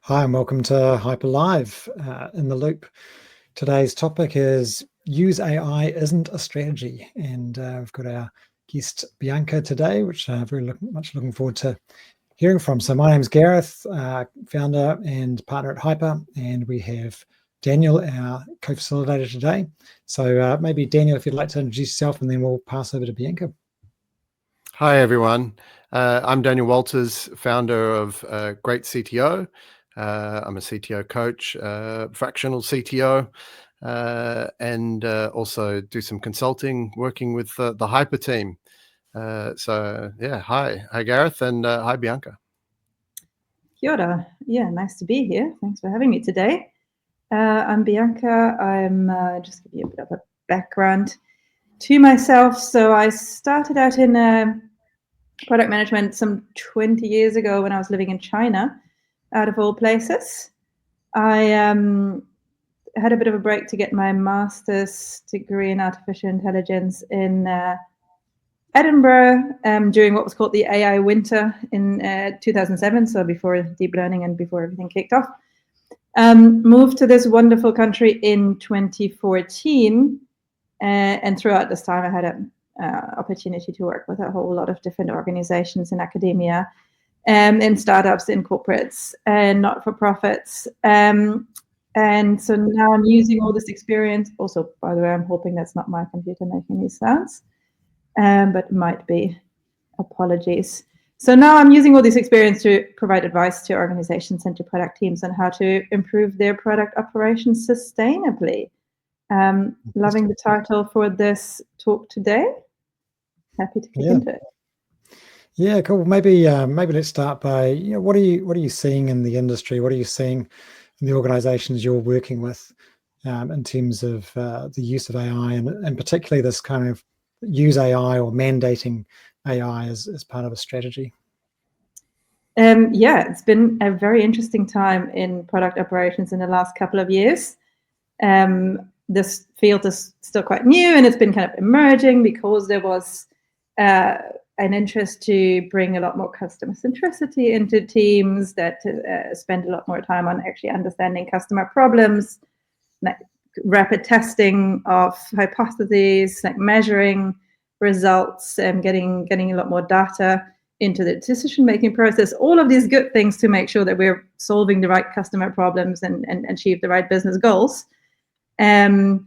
Hi, and welcome to Hyper Live in the Loop. Today's topic is Use AI Isn't a Strategy. And we've got our guest Bianca today, which I'm much looking forward to hearing from. So my name's Gareth, founder and partner at HYPR, and we have Daniel, our co-facilitator today. So maybe Daniel, if you'd like to introduce yourself, and then we'll pass over to Bianca. Hi, everyone. I'm Daniel Walters, founder of GreatCTO. I'm a CTO coach, fractional CTO, and also do some consulting working with the HYPR team. Hi Gareth, and hi Bianca. Kia ora. Yeah, nice to be here. Thanks for having me today. I'm Bianca. I'm just give you a bit of a background to myself. So I started out in product management some 20 years ago when I was living in China, out of all places. I had a bit of a break to get my master's degree in artificial intelligence in Edinburgh during what was called the AI winter in 2007, so before deep learning and before everything kicked off. Moved to this wonderful country in 2014, and throughout this time I had an opportunity to work with a whole lot of different organizations in academia, in startups, in corporates, and not-for-profits. And so now I'm using all this experience. Also, by the way, I'm hoping that's not my computer making these sounds, but it might be. Apologies. So now I'm using all this experience to provide advice to organizations and to product teams on how to improve their product operations sustainably. Loving the title for this talk today. Happy to kick into it. Yeah, cool. Maybe let's start by what are you seeing in the industry? What are you seeing in the organizations you're working with in terms of the use of AI, and particularly this kind of use AI or mandating AI as part of a strategy? Yeah, it's been a very interesting time in product operations in the last couple of years. This field is still quite new, and it's been kind of emerging because there was an interest to bring a lot more customer centricity into teams that spend a lot more time on actually understanding customer problems, like rapid testing of hypotheses, like measuring results, and getting a lot more data into the decision-making process. All of these good things to make sure that we're solving the right customer problems and achieve the right business goals. And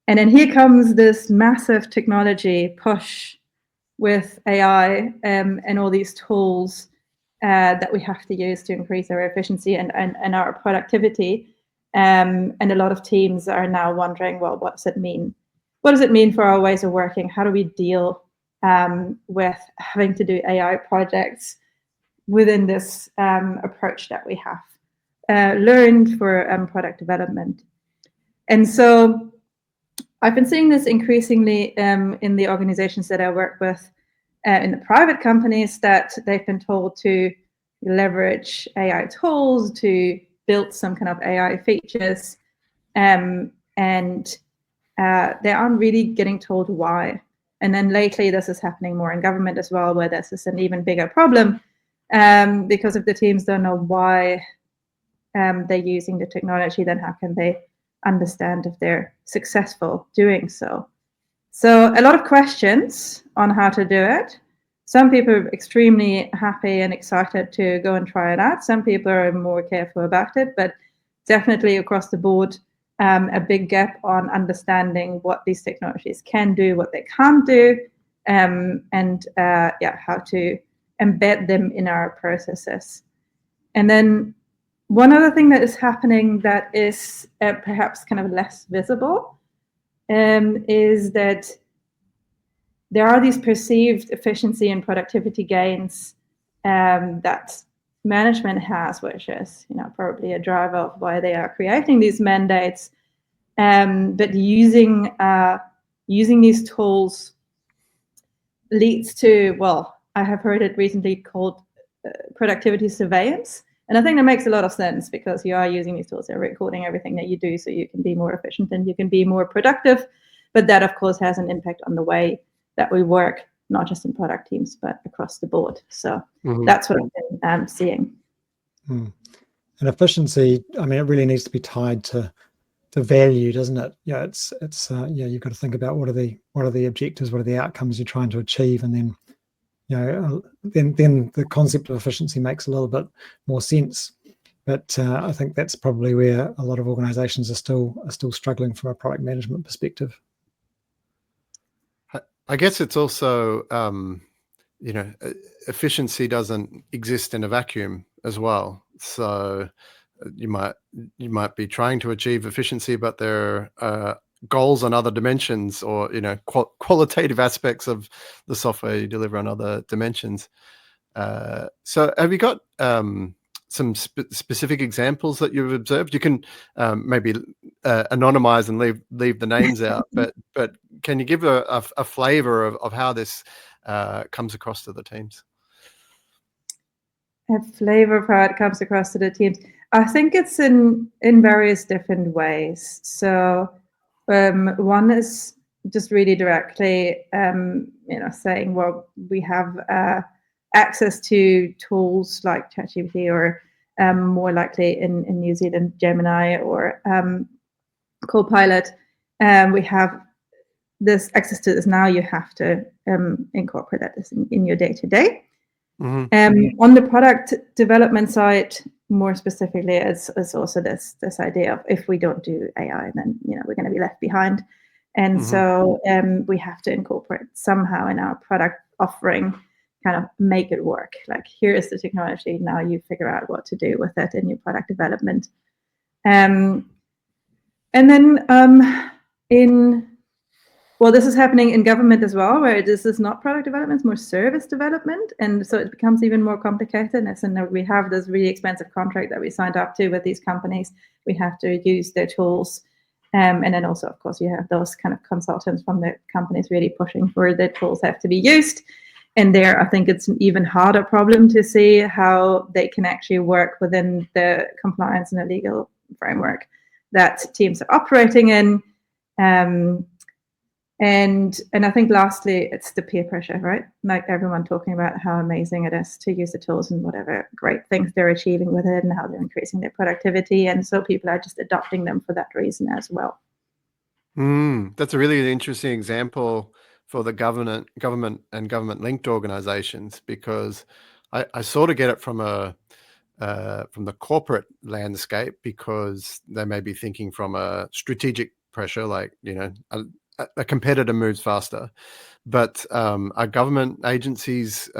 then here comes this massive technology push with AI and all these tools that we have to use to increase our efficiency and our productivity. And a lot of teams are now wondering, well, what does it mean? What does it mean for our ways of working? How do we deal with having to do AI projects within this approach that we have learned for product development? And so I've been seeing this increasingly in the organizations that I work with, in the private companies, that they've been told to leverage AI tools to build some kind of AI features, and they aren't really getting told why. And then lately, this is happening more in government as well, where this is an even bigger problem, because if the teams don't know why they're using the technology, then how can they understand if they're successful doing so? So a lot of questions on how to do it. Some people are extremely happy and excited to go and try it out. Some people are more careful about it, but definitely across the board, a big gap on understanding what these technologies can do, what they can't do, and how to embed them in our processes. And then one other thing that is happening that is perhaps kind of less visible is that there are these perceived efficiency and productivity gains that management has, which is probably a driver of why they are creating these mandates. But using these tools leads to, well, I have heard it recently called productivity surveillance. And I think that makes a lot of sense, because you are using these tools, they're recording everything that you do so you can be more efficient and you can be more productive. But that, of course, has an impact on the way that we work, not just in product teams, but across the board. So that's what I've been seeing. And efficiency, I mean, it really needs to be tied to value, doesn't it? Yeah, it's you've got to think about what are the objectives, what are the outcomes you're trying to achieve, and then then the concept of efficiency makes a little bit more sense. But I think that's probably where a lot of organisations are still struggling from a product management perspective. I guess it's also efficiency doesn't exist in a vacuum as well. So you might be trying to achieve efficiency, but there are goals on other dimensions, or qualitative aspects of the software you deliver on other dimensions. So have you got some specific examples that you've observed? You can maybe anonymize and leave the names out, but can you give a flavor of how this comes across to the teams? A flavor of how it comes across to the teams. I think it's in various different ways. So one is just really directly, saying, well, we have access to tools like ChatGPT, or more likely in New Zealand, Gemini, or Copilot. We have this access to this now. You have to incorporate that in your day-to-day. Mm-hmm. On the product development side, more specifically, it's also this idea of, if we don't do AI, then we're going to be left behind, and so we have to incorporate somehow in our product offering, kind of make it work. Like, here is the technology, now you figure out what to do with it in your product development. And then this is happening in government as well, where this is not product development, it's more service development. And so it becomes even more complicated. And we have this really expensive contract that we signed up to with these companies. We have to use their tools. And then also, of course, you have those kind of consultants from the companies really pushing for the tools have to be used. And there, I think it's an even harder problem to see how they can actually work within the compliance and the legal framework that teams are operating in. And I think lastly, it's the peer pressure, right? Like, everyone talking about how amazing it is to use the tools and whatever great things they're achieving with it and how they're increasing their productivity. And so people are just adopting them for that reason as well. That's a really interesting example for the government and government-linked organizations, because I sort of get it from the corporate landscape, because they may be thinking from a strategic pressure, like, a competitor moves faster, but are government agencies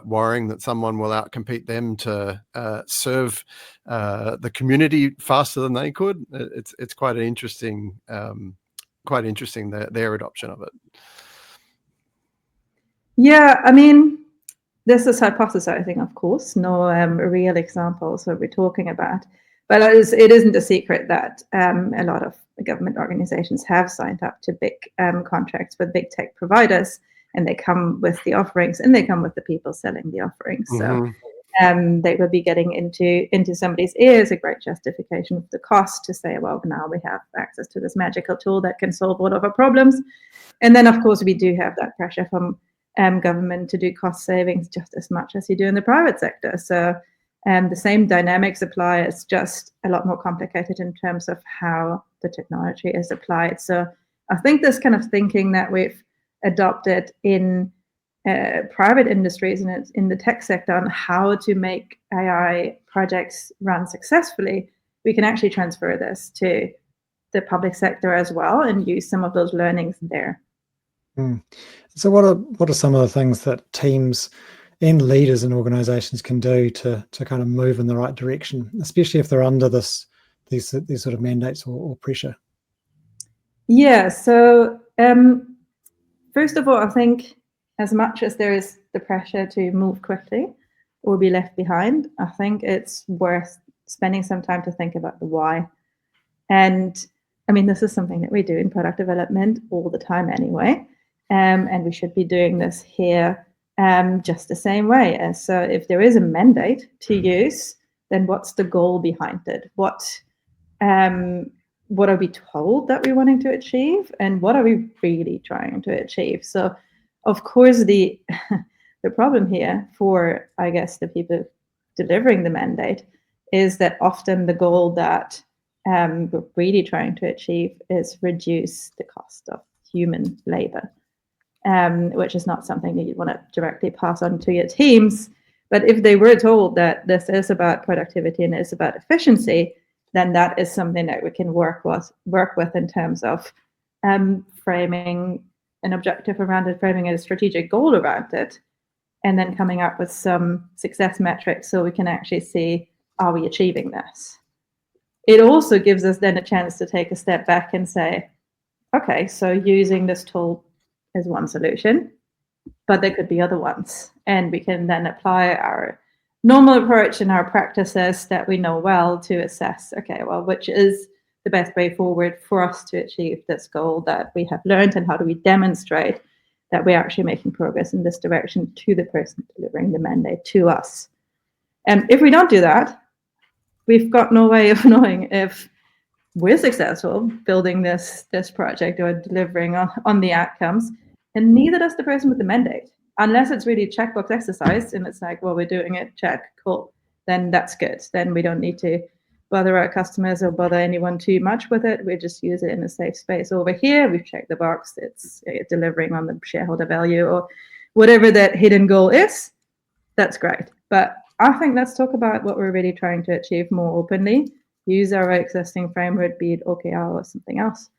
worrying that someone will outcompete them to serve the community faster than they could? It's quite interesting their adoption of it. Yeah, I mean, this is hypothesizing, of course, no real examples what we're talking about. But it isn't a secret that a lot of government organizations have signed up to big contracts with big tech providers, and they come with the offerings, and they come with the people selling the offerings. So they will be getting into somebody's ears a great justification of the cost to say, well, now we have access to this magical tool that can solve all of our problems. And then, of course, we do have that pressure from government to do cost savings just as much as you do in the private sector. So the same dynamics apply. It's just a lot more complicated in terms of how the technology is applied. So I think this kind of thinking that we've adopted in private industries and in the tech sector on how to make AI projects run successfully, we can actually transfer this to the public sector as well and use some of those learnings there. So what are some of the things that teams and leaders in organizations can do to kind of move in the right direction, especially if they're under these sort of mandates or pressure? Yeah, so first of all, I think as much as there is the pressure to move quickly or be left behind, I think it's worth spending some time to think about the why. And I mean, this is something that we do in product development all the time anyway. And we should be doing this here just the same way. So if there is a mandate to use, then what's the goal behind it? What are we told that we're wanting to achieve, and what are we really trying to achieve? So, of course, the problem here for, I guess, the people delivering the mandate is that often the goal that we're really trying to achieve is reduce the cost of human labor, which is not something that you want to directly pass on to your teams. But if they were told that this is about productivity and it's about efficiency, then that is something that we can work with in terms of framing an objective around it, framing a strategic goal around it, and then coming up with some success metrics so we can actually see, are we achieving this? It also gives us then a chance to take a step back and say, okay, so using this tool is one solution, but there could be other ones. And we can then apply our normal approach and our practices that we know well to assess, okay, well, which is the best way forward for us to achieve this goal that we have learned, and how do we demonstrate that we're actually making progress in this direction to the person delivering the mandate to us. And if we don't do that, we've got no way of knowing if we're successful building this project or delivering on the outcomes, and neither does the person with the mandate. Unless it's really checkbox exercise and it's like, well, we're doing it, check, cool, then that's good. Then we don't need to bother our customers or bother anyone too much with it. We just use it in a safe space. Over here, we've checked the box, it's delivering on the shareholder value or whatever that hidden goal is. That's great. But I think let's talk about what we're really trying to achieve more openly. Use our existing framework, be it OKR or something else,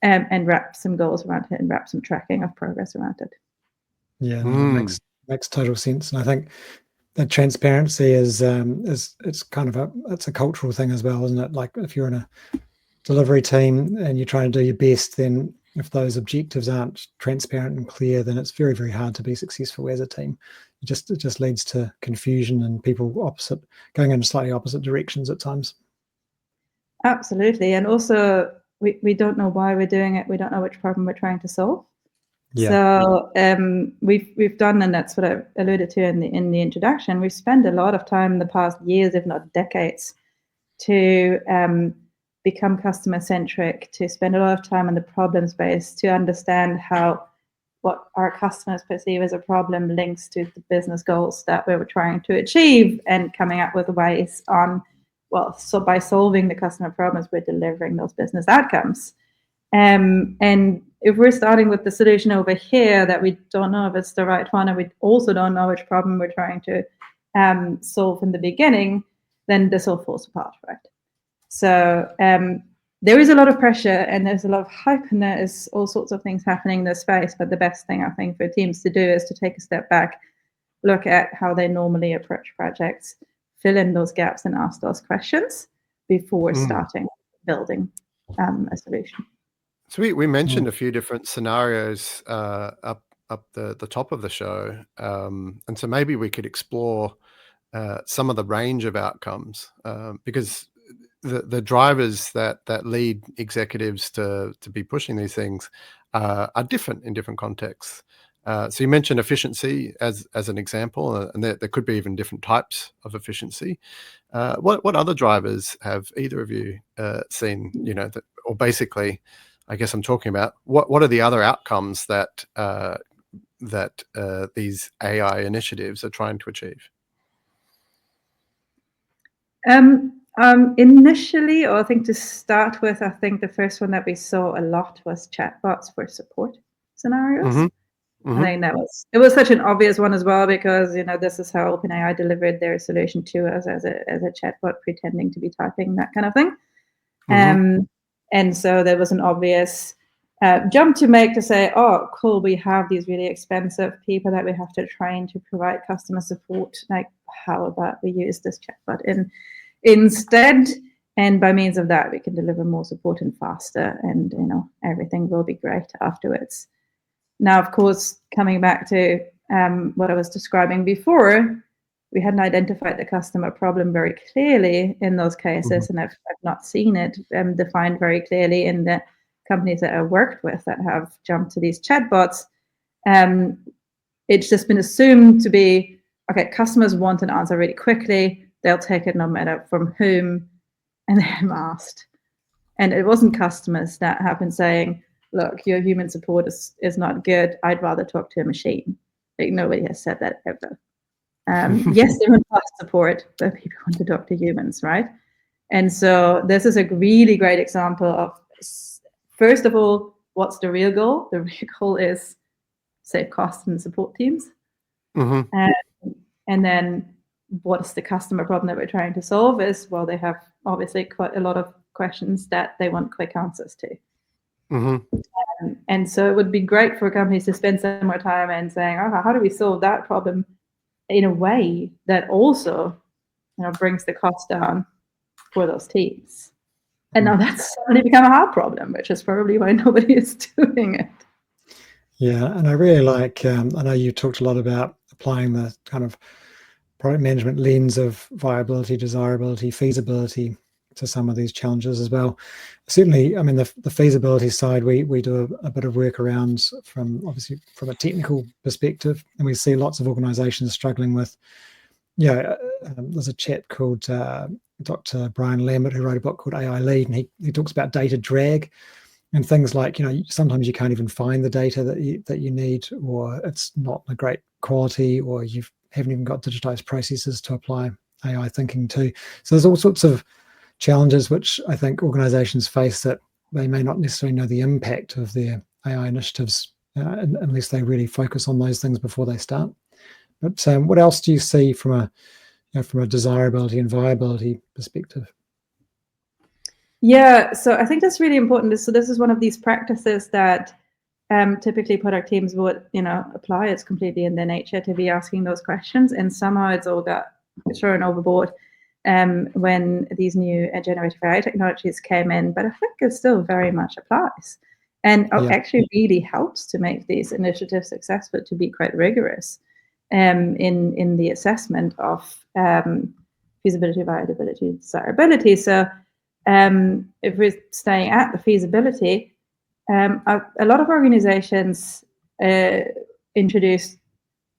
and wrap some goals around it and wrap some tracking of progress around it. Yeah, that makes total sense. And I think the transparency is it's kind of it's a cultural thing as well, isn't it? Like if you're in a delivery team and you're trying to do your best, then if those objectives aren't transparent and clear, then it's very, very hard to be successful as a team. It just leads to confusion and people going in slightly opposite directions at times. Absolutely. And also we don't know why we're doing it. We don't know which problem we're trying to solve. Yeah. So we've done, and that's what I alluded to in the introduction, we've spent a lot of time in the past years, if not decades, to become customer-centric, to spend a lot of time on the problem space, to understand how what our customers perceive as a problem links to the business goals that we were trying to achieve, and coming up with ways on, well, so by solving the customer problems, we're delivering those business outcomes. And if we're starting with the solution over here that we don't know if it's the right one, and we also don't know which problem we're trying to solve in the beginning, then this all falls apart, right? So there is a lot of pressure and there's a lot of hype, and there is all sorts of things happening in this space. But the best thing I think for teams to do is to take a step back, look at how they normally approach projects, fill in those gaps and ask those questions before starting building a solution. So we mentioned a few different scenarios up the top of the show, and so maybe we could explore some of the range of outcomes, because the drivers that lead executives to be pushing these things are different in different contexts. So you mentioned efficiency as an example, and there could be even different types of efficiency. What other drivers have either of you seen? Or basically, I guess I'm talking about what are the other outcomes that these AI initiatives are trying to achieve? Initially, or I think to start with, I think the first one that we saw a lot was chatbots for support scenarios. Mm-hmm. I think it was such an obvious one as well, because this is how OpenAI delivered their solution to us as a chatbot pretending to be typing, that kind of thing. Mm-hmm. And so there was an obvious jump to make to say, oh, cool, we have these really expensive people that we have to train to provide customer support. Like, how about we use this chatbot instead? And by means of that, we can deliver more support and faster, and everything will be great afterwards. Now, of course, coming back to what I was describing before, we hadn't identified the customer problem very clearly in those cases, and I've not seen it defined very clearly in the companies that I worked with that have jumped to these chatbots. It's just been assumed to be, okay, customers want an answer really quickly, they'll take it no matter from whom, and they're asked. And it wasn't customers that have been saying, look, your human support is not good, I'd rather talk to a machine. Like, nobody has said that ever. Yes, they want fast support, but people want to talk to humans, right? And so this is a really great example of, first of all, what's the real goal? The real goal is save costs in support teams. And then what is the customer problem that we're trying to solve is, well, they have obviously quite a lot of questions that they want quick answers to. And so it would be great for companies to spend some more time and saying, oh, how do we solve that problem in a way that also, brings the cost down for those teams. And now that's suddenly become a hard problem, which is probably why nobody is doing it. Yeah, and I really like, I know you talked a lot about applying the kind of product management lens of viability, desirability, feasibility to some of these challenges as well. Certainly, I mean, the feasibility side, we do a bit of work around obviously from a technical perspective, and we see lots of organizations struggling with, there's a chap called Dr. Brian Lambert who wrote a book called AI Lead, and he talks about data drag and things like, sometimes you can't even find the data that you need, or it's not a great quality, or you haven't even got digitized processes to apply AI thinking to. So there's all sorts of challenges which I think organizations face, that they may not necessarily know the impact of their AI initiatives unless they really focus on those things before they start. But what else do you see from a desirability and viability perspective? Yeah, so I think that's really important. So this is one of these practices that typically product teams would, apply. It's completely in their nature to be asking those questions, and somehow it's all got thrown overboard when these new generative AI technologies came in. But I think it still very much applies, and actually really helps to make these initiatives successful, to be quite rigorous in the assessment of feasibility, viability, desirability. So if we're staying at the feasibility, a lot of organizations introduced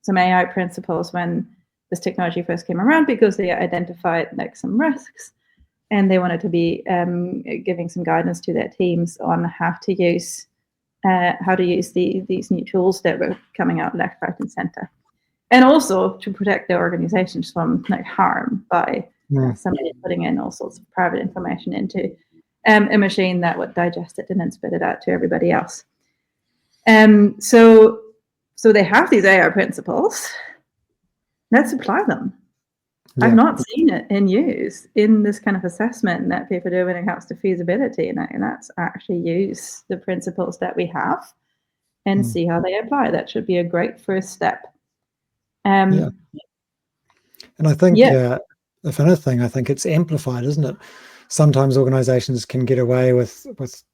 some AI principles when this technology first came around, because they identified some risks, and they wanted to be giving some guidance to their teams on how to use these new tools that were coming out left, right, and center, and also to protect their organizations from harm by somebody putting in all sorts of private information into a machine that would digest it and then spit it out to everybody else. So they have these AI principles. Let's apply them. Yeah. I've not seen it in use in this kind of assessment that people do when it comes to feasibility, and that's actually use the principles that we have and see how they apply. That should be a great first step. And I think, if anything, I think it's amplified, isn't it? Sometimes organizations can get away with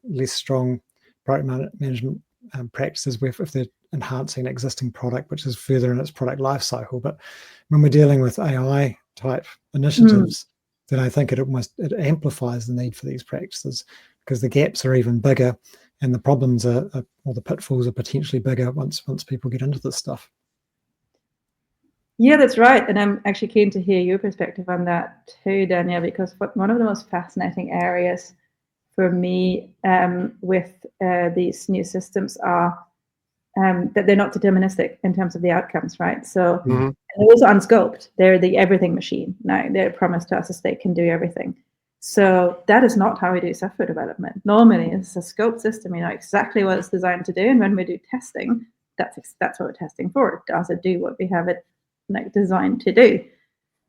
less strong product management practices if they're enhancing an existing product, which is further in its product life cycle. But when we're dealing with AI type initiatives, then I think it amplifies the need for these practices, because the gaps are even bigger, and the problems or the pitfalls are potentially bigger once people get into this stuff. Yeah, that's right. And I'm actually keen to hear your perspective on that too, Daniel, because one of the most fascinating areas for me with these new systems are that they're not deterministic in terms of the outcomes, right? So they're also unscoped. They're the everything machine. Now, they're promised to us as they can do everything. So that is not how we do software development. Normally, it's a scope system. You know exactly what it's designed to do. And when we do testing, that's what we're testing for. Does it do what we have it designed to do?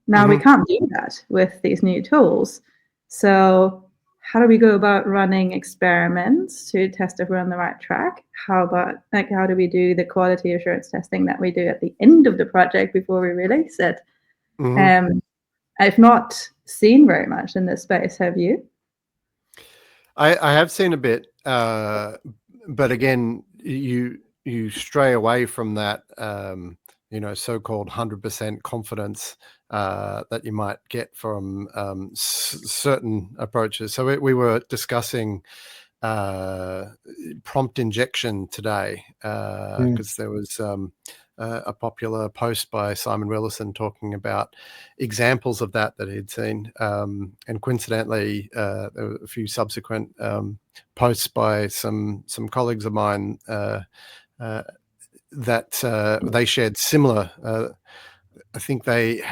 Now we can't do that with these new tools. So how do we go about running experiments to test if we're on the right track? How do we do the quality assurance testing that we do at the end of the project before we release it? I've not seen very much in this space. Have you? I have seen a bit, but again, you stray away from that so-called 100% confidence that you might get from certain approaches. So we were discussing prompt injection today because there was a popular post by Simon Willison talking about examples of that he'd seen. And coincidentally, there were a few subsequent posts by some colleagues of mine that they shared similar think they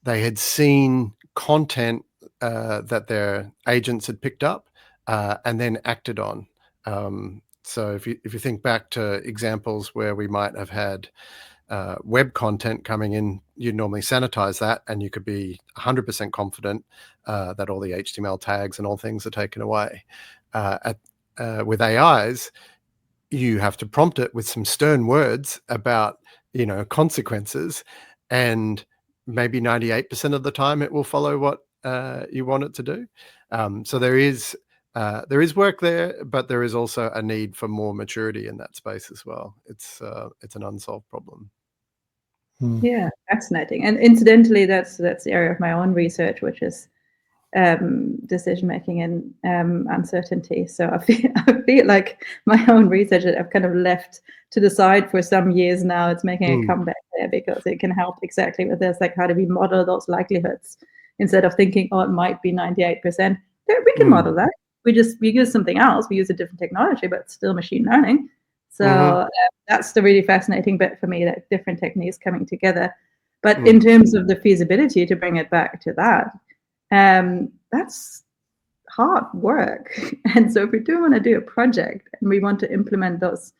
had seen content that their agents had picked up and then acted on. So if you think back to examples where we might have had web content coming in, you'd normally sanitize that, and you could be 100% confident that all the HTML tags and all things are taken away. With AIs, you have to prompt it with some stern words about, consequences, and maybe 98% of the time it will follow what you want it to do. So there is work there, but there is also a need for more maturity in that space as well. It's an unsolved problem. Yeah, fascinating. And incidentally, that's the area of my own research, which is decision making and uncertainty. So I feel like my own research that I've kind of left to the side for some years now, it's making a comeback there, because it can help exactly with this, like how do we model those likelihoods instead of thinking, oh, it might be 98%. We can model that. We use something else. We use a different technology, but it's still machine learning. So that's the really fascinating bit for me, that different techniques coming together. But in terms of the feasibility, to bring it back to that, that's hard work. And so if we do want to do a project and we want to implement those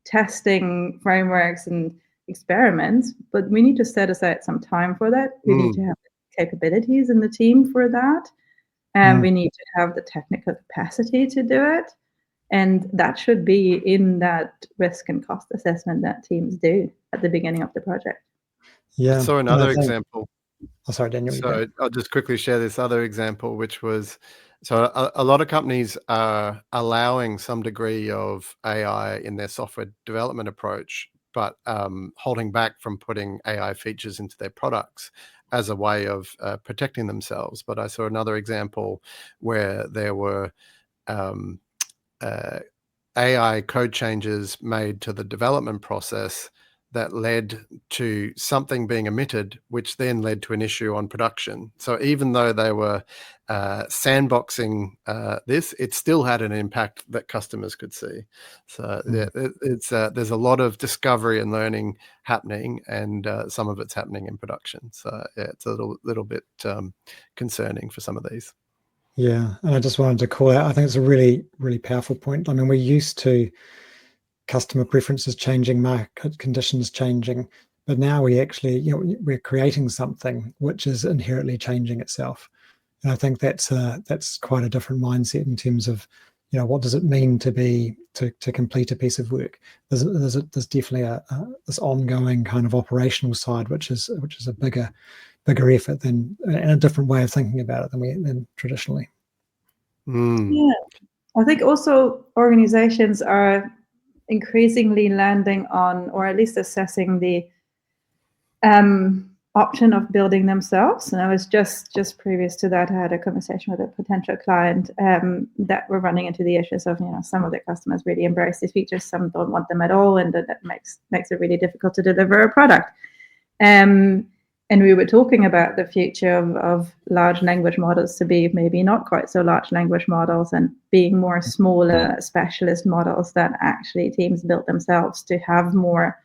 testing frameworks and experiments, but we need to set aside some time for that. We need to have capabilities in the team for that. And we need to have the technical capacity to do it. And that should be in that risk and cost assessment that teams do at the beginning of the project. Yeah. So another example. Oh, sorry, Daniel. So I'll just quickly share this other example, which was, so a lot of companies are allowing some degree of AI in their software development approach, but holding back from putting AI features into their products as a way of protecting themselves. But I saw another example where there were AI code changes made to the development process that led to something being omitted, which then led to an issue on production. So even though they were sandboxing this, it still had an impact that customers could see. So there's a lot of discovery and learning happening, and some of it's happening in production. So yeah, it's a little bit concerning for some of these. Yeah, and I just wanted to call out, I think it's a really, really powerful point. I mean, we're used to customer preferences changing, market conditions changing, but now we actually, we're creating something which is inherently changing itself. And I think that's quite a different mindset in terms of, what does it mean to complete a piece of work? There's definitely this ongoing kind of operational side, which is a bigger effort and a different way of thinking about it than traditionally. Yeah, I think also organizations are increasingly landing on, or at least assessing, the option of building themselves. And I was just previous to that, I had a conversation with a potential client that were running into the issues of, some of their customers really embrace these features, some don't want them at all, and that makes it really difficult to deliver a product. And we were talking about the future of large language models to be maybe not quite so large language models, and being more smaller specialist models that actually teams built themselves to have more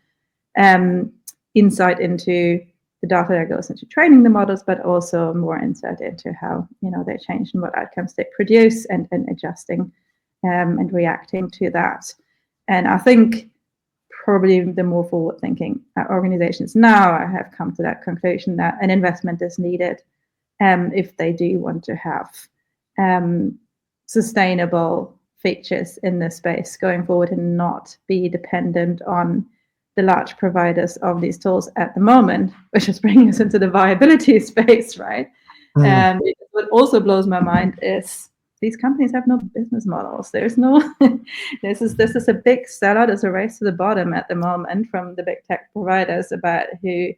insight into the data that goes into training the models, but also more insight into how they change and what outcomes they produce, and adjusting and reacting to that. And I think probably the more forward-thinking organizations now have come to that conclusion that an investment is needed if they do want to have sustainable features in this space going forward, and not be dependent on the large providers of these tools at the moment, which is bringing us into the viability space, right? What also blows my mind is these companies have no business models. There's no, this is a big sellout. There's a race to the bottom at the moment from the big tech providers about who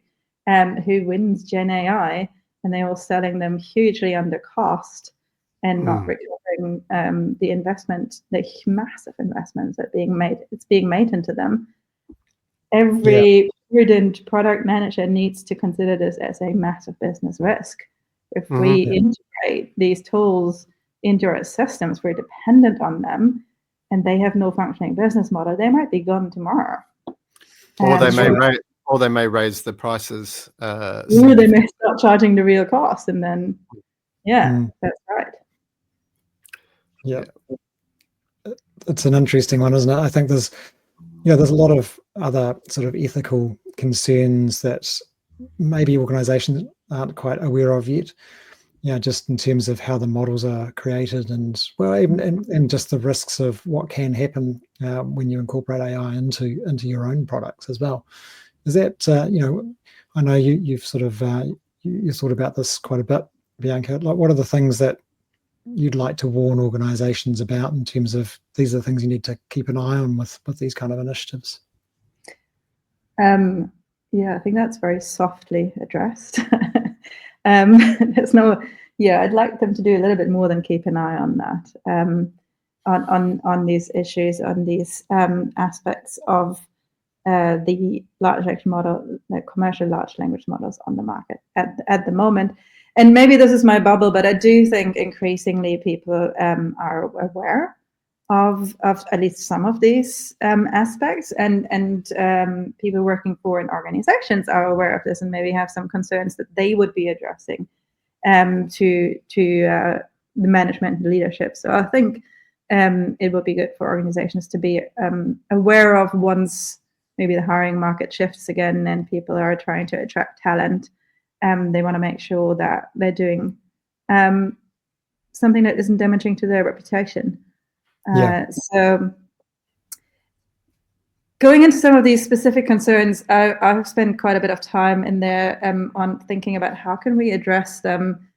wins Gen AI, and they're all selling them hugely under cost and not recovering the investment, the massive investments that it's being made into them. Every prudent product manager needs to consider this as a massive business risk. If we integrate these tools into our systems, we're dependent on them, and they have no functioning business model, they might be gone tomorrow. Or Or they may raise the prices. Or they may start charging the real cost, and then, that's right. Yeah. It's an interesting one, isn't it? I think there's a lot of other sort of ethical concerns that maybe organizations aren't quite aware of yet. Just in terms of how the models are created, and and just the risks of what can happen when you incorporate AI into your own products as well. Is that I know you've sort of you thought about this quite a bit, Bianca. Like, what are the things that you'd like to warn organizations about in terms of these are the things you need to keep an eye on with these kind of initiatives? I think that's very softly addressed. I'd like them to do a little bit more than keep an eye on that, on these issues, on these aspects of the large language model, the commercial large language models on the market at the moment. And maybe this is my bubble, but I do think increasingly people are aware of at least some of these aspects, and people working for in organizations are aware of this and maybe have some concerns that they would be addressing to the management and leadership. So I think it would be good for organizations to be aware of, once maybe the hiring market shifts again and people are trying to attract talent. They want to make sure that they're doing something that isn't damaging to their reputation. So going into some of these specific concerns, I've spent quite a bit of time in there on thinking about how can we address them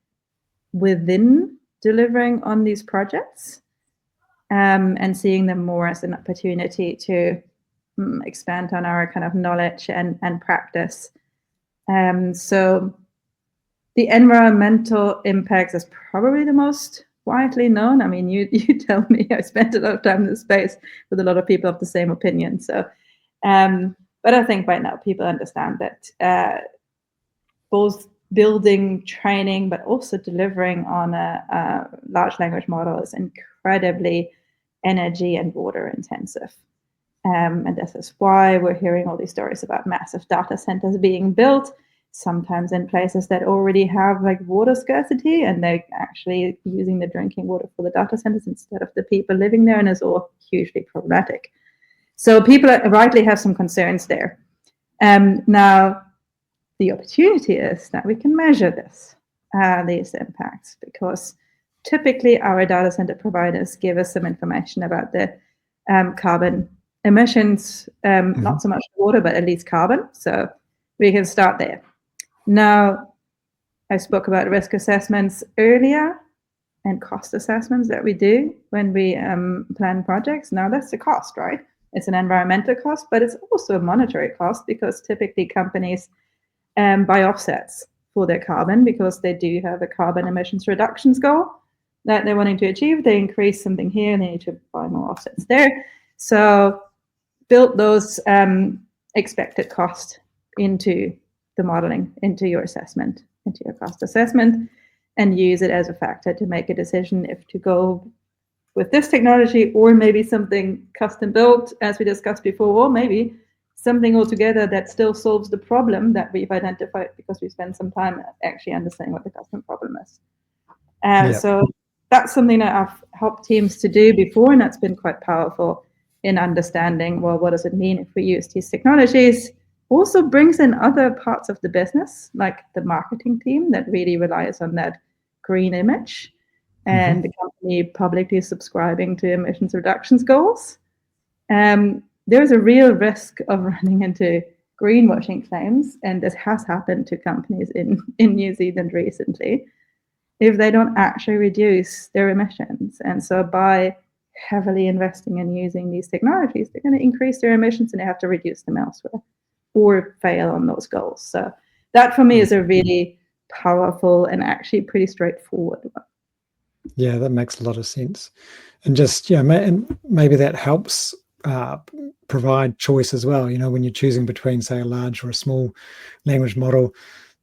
within delivering on these projects, and seeing them more as an opportunity to expand on our kind of knowledge and practice. So the environmental impacts is probably the most widely known. I mean, you tell me, I spent a lot of time in this space with a lot of people of the same opinion. So, but I think by now people understand that both building, training, but also delivering on a large language model is incredibly energy and water intensive. And this is why we're hearing all these stories about massive data centers being built, sometimes in places that already have like water scarcity, and they're actually using the drinking water for the data centers instead of the people living there, and it's all hugely problematic. So people rightly have some concerns there. Now, the opportunity is that we can measure these impacts, because typically our data center providers give us some information about the carbon emissions, not so much water, but at least carbon. So we can start there. Now, I spoke about risk assessments earlier and cost assessments that we do when we plan projects. Now, that's the cost, right? It's an environmental cost, but it's also a monetary cost, because typically companies buy offsets for their carbon, because they do have a carbon emissions reductions goal that they're wanting to achieve. They increase something here, and they need to buy more offsets there. So build those expected costs into the modeling, into your assessment, into your cost assessment, and use it as a factor to make a decision if to go with this technology, or maybe something custom built, as we discussed before, or maybe something altogether that still solves the problem that we've identified, because we spent some time actually understanding what the customer problem is. So that's something that I've helped teams to do before, and that's been quite powerful in understanding, well, what does it mean if we use these technologies? Also brings in other parts of the business, like the marketing team that really relies on that green image, and the company publicly subscribing to emissions reductions goals. There's a real risk of running into greenwashing claims, and this has happened to companies in New Zealand recently, if they don't actually reduce their emissions. And so by heavily investing in using these technologies, they're going to increase their emissions, and they have to reduce them elsewhere or fail on those goals. So that for me is a really powerful and actually pretty straightforward one. Yeah, that makes a lot of sense. And just, and maybe that helps provide choice as well. When you're choosing between, say, a large or a small language model,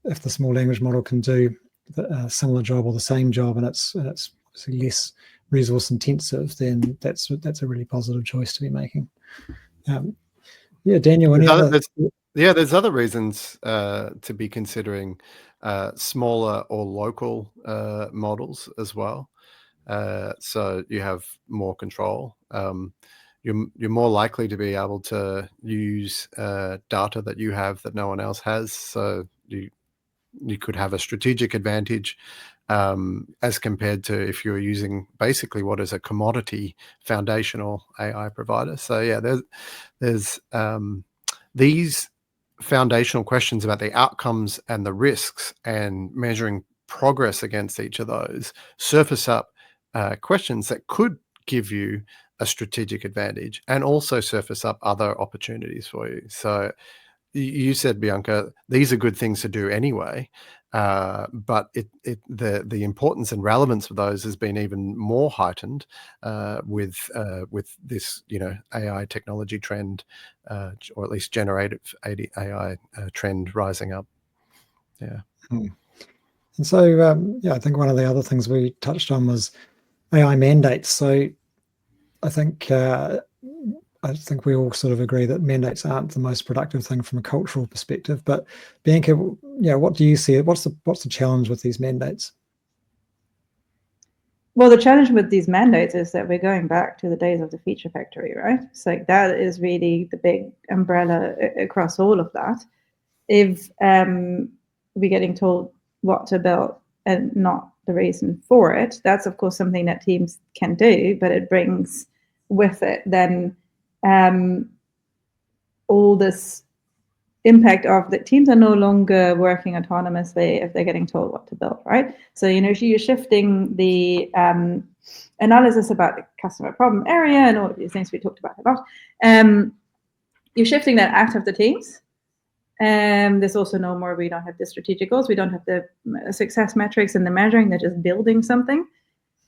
if the small language model can do a similar job or the same job, and it's obviously less resource intensive, then that's a really positive choice to be making. Daniel, any other? Yeah, there's other reasons to be considering smaller or local models as well. So you have more control. You're more likely to be able to use data that you have that no one else has. So you could have a strategic advantage as compared to if you're using basically what is a commodity foundational AI provider. So yeah, there's these foundational questions about the outcomes and the risks and measuring progress against each of those surface up questions that could give you a strategic advantage and also surface up other opportunities for you. So you said, Bianca, these are good things to do anyway, but the importance and relevance of those has been even more heightened with this AI technology trend, or at least generative AI trend rising up. Yeah. And so I think one of the other things we touched on was AI mandates. So I think we all sort of agree that mandates aren't the most productive thing from a cultural perspective. But Bianca, what do you see? What's the challenge with these mandates? Well, the challenge with these mandates is that we're going back to the days of the feature factory, right? So that is really the big umbrella across all of that. If we're getting told what to build and not the reason for it, that's of course something that teams can do, but it brings with it then all this impact of the teams are no longer working autonomously if they're getting told what to build, right? So, you're shifting the analysis about the customer problem area and all of these things we talked about a lot. You're shifting that out of the teams. There's also no more, we don't have the strategic goals, we don't have the success metrics and the measuring, they're just building something.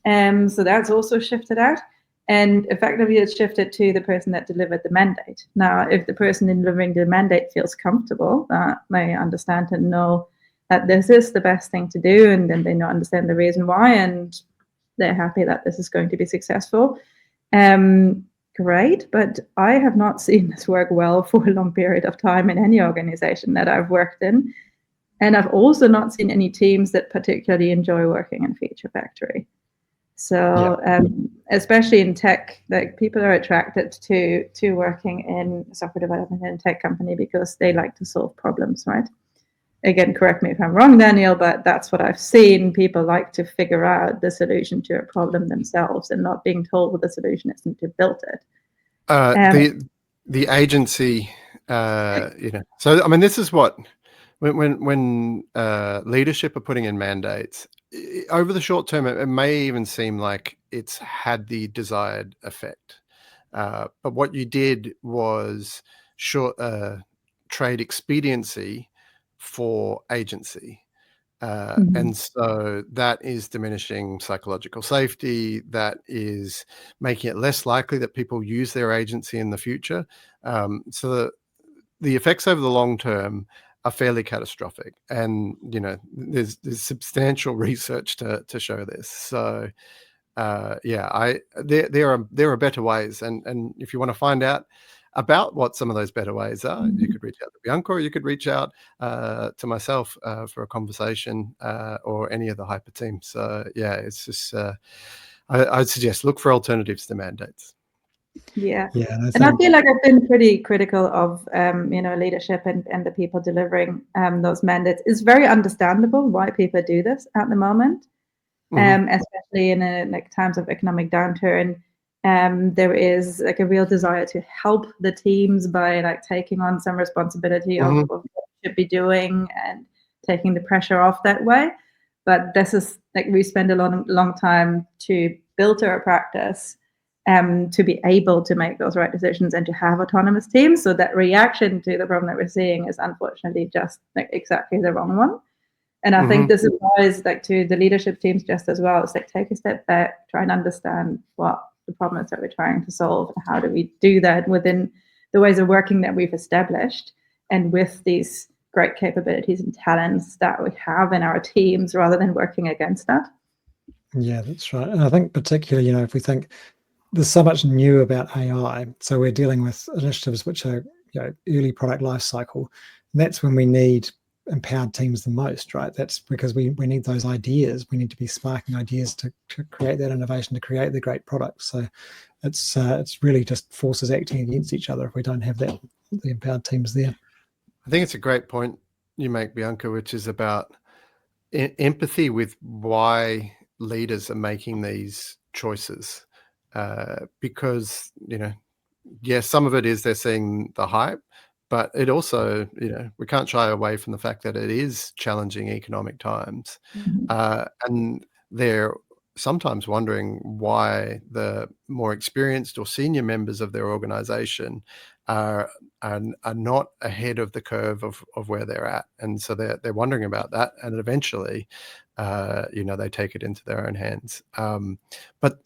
So that's also shifted out. And effectively, it's shifted to the person that delivered the mandate. Now, if the person delivering the mandate feels comfortable, that they understand and know that this is the best thing to do, and then they understand the reason why, and they're happy that this is going to be successful, great. But I have not seen this work well for a long period of time in any organization that I've worked in. And I've also not seen any teams that particularly enjoy working in Feature Factory. So especially in tech, like people are attracted to working in software development in a tech company because they like to solve problems, right? Again, correct me if I'm wrong, Daniel, but that's what I've seen. People like to figure out the solution to a problem themselves and not being told what the solution is and to build it. The agency, So I mean, this is what when leadership are putting in mandates. Over the short term, it may even seem like it's had the desired effect. But what you did was trade expediency for agency. And so that is diminishing psychological safety. That is making it less likely that people use their agency in the future. So the effects over the long term are fairly catastrophic, and there's substantial research to show this. So there are better ways, and if you want to find out about what some of those better ways are, you could reach out to Bianca, or you could reach out to myself for a conversation, or any of the HYPR team. So it's just I'd suggest look for alternatives to mandates. Yeah, and I feel like I've been pretty critical of leadership and the people delivering those mandates. It's very understandable why people do this at the moment, especially in times of economic downturn. There is like a real desire to help the teams by taking on some responsibility of what they should be doing and taking the pressure off that way. But this is we spend a long time to build our practice. To be able to make those right decisions and to have autonomous teams. So that reaction to the problem that we're seeing is unfortunately just exactly the wrong one. And I think this applies to the leadership teams just as well. It's take a step back, try and understand what the problem is that we're trying to solve, and how do we do that within the ways of working that we've established and with these great capabilities and talents that we have in our teams, rather than working against that. Yeah, that's right. And I think particularly, if we think there's so much new about AI, so we're dealing with initiatives which are early product life cycle. And that's when we need empowered teams the most, right? That's because we need those ideas. We need to be sparking ideas to create that innovation, to create the great products. So it's really just forces acting against each other if we don't have the empowered teams there. I think it's a great point you make, Bianca, which is about empathy with why leaders are making these choices. Because, yes, some of it is they're seeing the hype, but it also, we can't shy away from the fact that it is challenging economic times. And they're sometimes wondering why the more experienced or senior members of their organization are not ahead of the curve of where they're at. And so they're wondering about that. And eventually, they take it into their own hands. But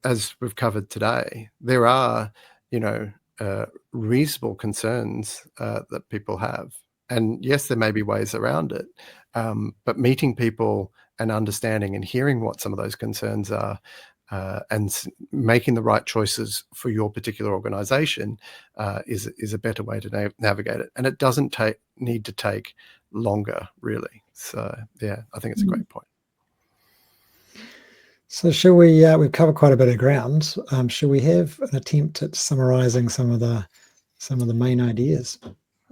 as we've covered today, there are, reasonable concerns that people have. And yes, there may be ways around it, but meeting people and understanding and hearing what some of those concerns are, and making the right choices for your particular organization is a better way to navigate it. And it doesn't need to take longer, really. So, yeah, I think it's a great point. So shall we, we've covered quite a bit of ground. Shall we have an attempt at summarizing some of the main ideas?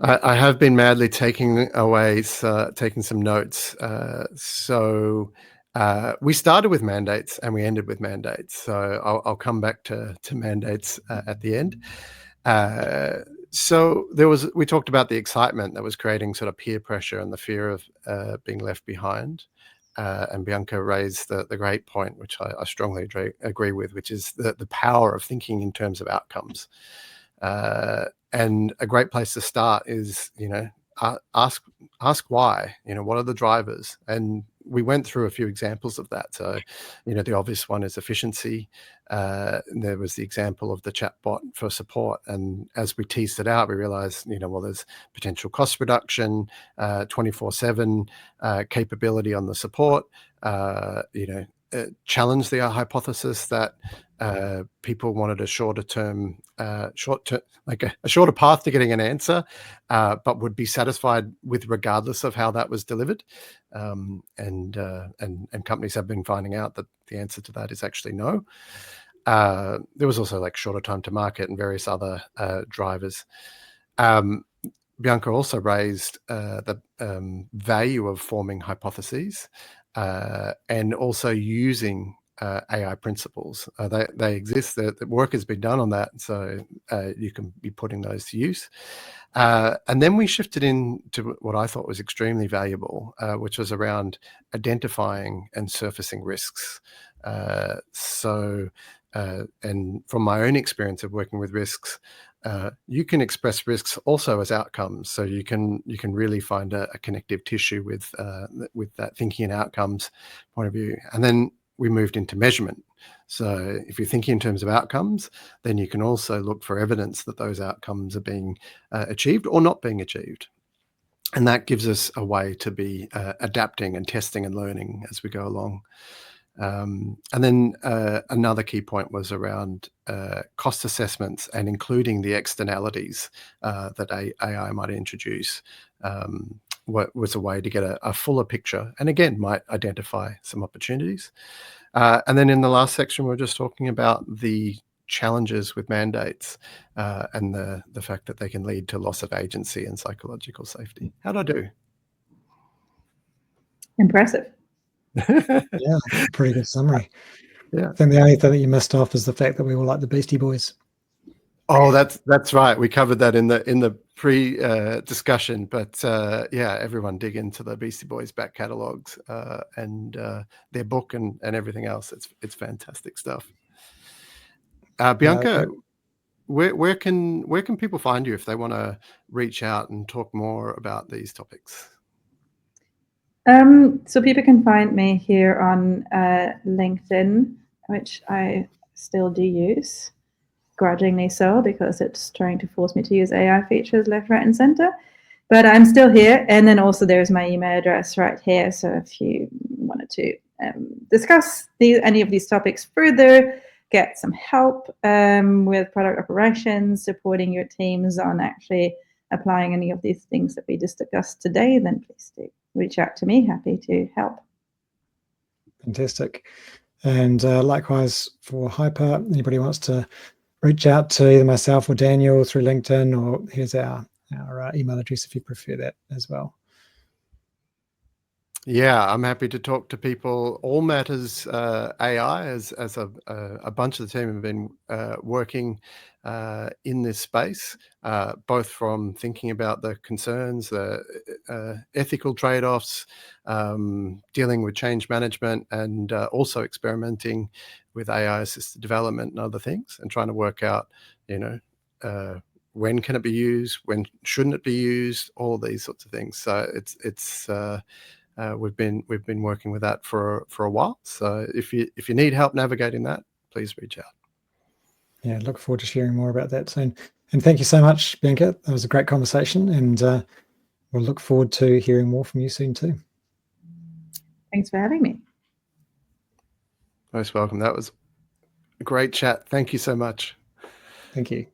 I have been madly taking some notes. So we started with mandates and we ended with mandates. So I'll come back to mandates at the end. So we talked about the excitement that was creating sort of peer pressure and the fear of being left behind. And Bianca raised the great point, which I strongly agree with, which is the power of thinking in terms of outcomes. And a great place to start is, ask why, what are the drivers? And we went through a few examples of that. So, the obvious one is efficiency. There was the example of the chatbot for support. And as we teased it out, we realized, there's potential cost reduction, 24/7 capability on the support, challenge the hypothesis that people wanted a shorter path to getting an answer, but would be satisfied with regardless of how that was delivered. And companies have been finding out that the answer to that is actually no. There was also shorter time to market and various other drivers. Bianca also raised the value of forming hypotheses and also using AI principles. They exist. The work has been done on that, so you can be putting those to use. And then we shifted into what I thought was extremely valuable, which was around identifying and surfacing risks. And from my own experience of working with risks, you can express risks also as outcomes. So you can really find a connective tissue with that thinking and outcomes point of view. And then we moved into measurement. So if you're thinking in terms of outcomes, then you can also look for evidence that those outcomes are being achieved or not being achieved. And that gives us a way to be adapting and testing and learning as we go along. And then another key point was around cost assessments and including the externalities that AI might introduce. What was a way to get a fuller picture, and again might identify some opportunities. And then in the last section, we're just talking about the challenges with mandates and the fact that they can lead to loss of agency and psychological safety. How'd I do? Impressive. Yeah, pretty good summary. Yeah. I think the only thing that you missed off is the fact that we all like the Beastie Boys. Oh, that's right. We covered that in the pre discussion, but yeah, everyone dig into the Beastie Boys back catalogs and their book and everything else. It's fantastic stuff. Bianca, where can people find you if they want to reach out and talk more about these topics? So people can find me here on LinkedIn, which I still do use, grudgingly so, because it's trying to force me to use AI features left, right, and center. But I'm still here. And then also there's my email address right here. So if you wanted to discuss any of these topics further, get some help with product operations, supporting your teams on actually applying any of these things that we discussed today, then please do reach out to me. Happy to help. Fantastic. And likewise for HYPR, anybody wants to reach out to either myself or Daniel through LinkedIn, or here's our email address if you prefer that as well. Yeah, I'm happy to talk to people. All matters AI, as a bunch of the team have been working in this space, both from thinking about the concerns, the ethical trade-offs, dealing with change management, and also experimenting with AI-assisted development and other things, and trying to work out, when can it be used, when shouldn't it be used, all these sorts of things. So it's we've been working with that for a while. So if you need help navigating that, please reach out. Yeah, look forward to sharing more about that soon. And thank you so much, Bianca. That was a great conversation, and we'll look forward to hearing more from you soon too. Thanks for having me. Most welcome. That was a great chat. Thank you so much. Thank you.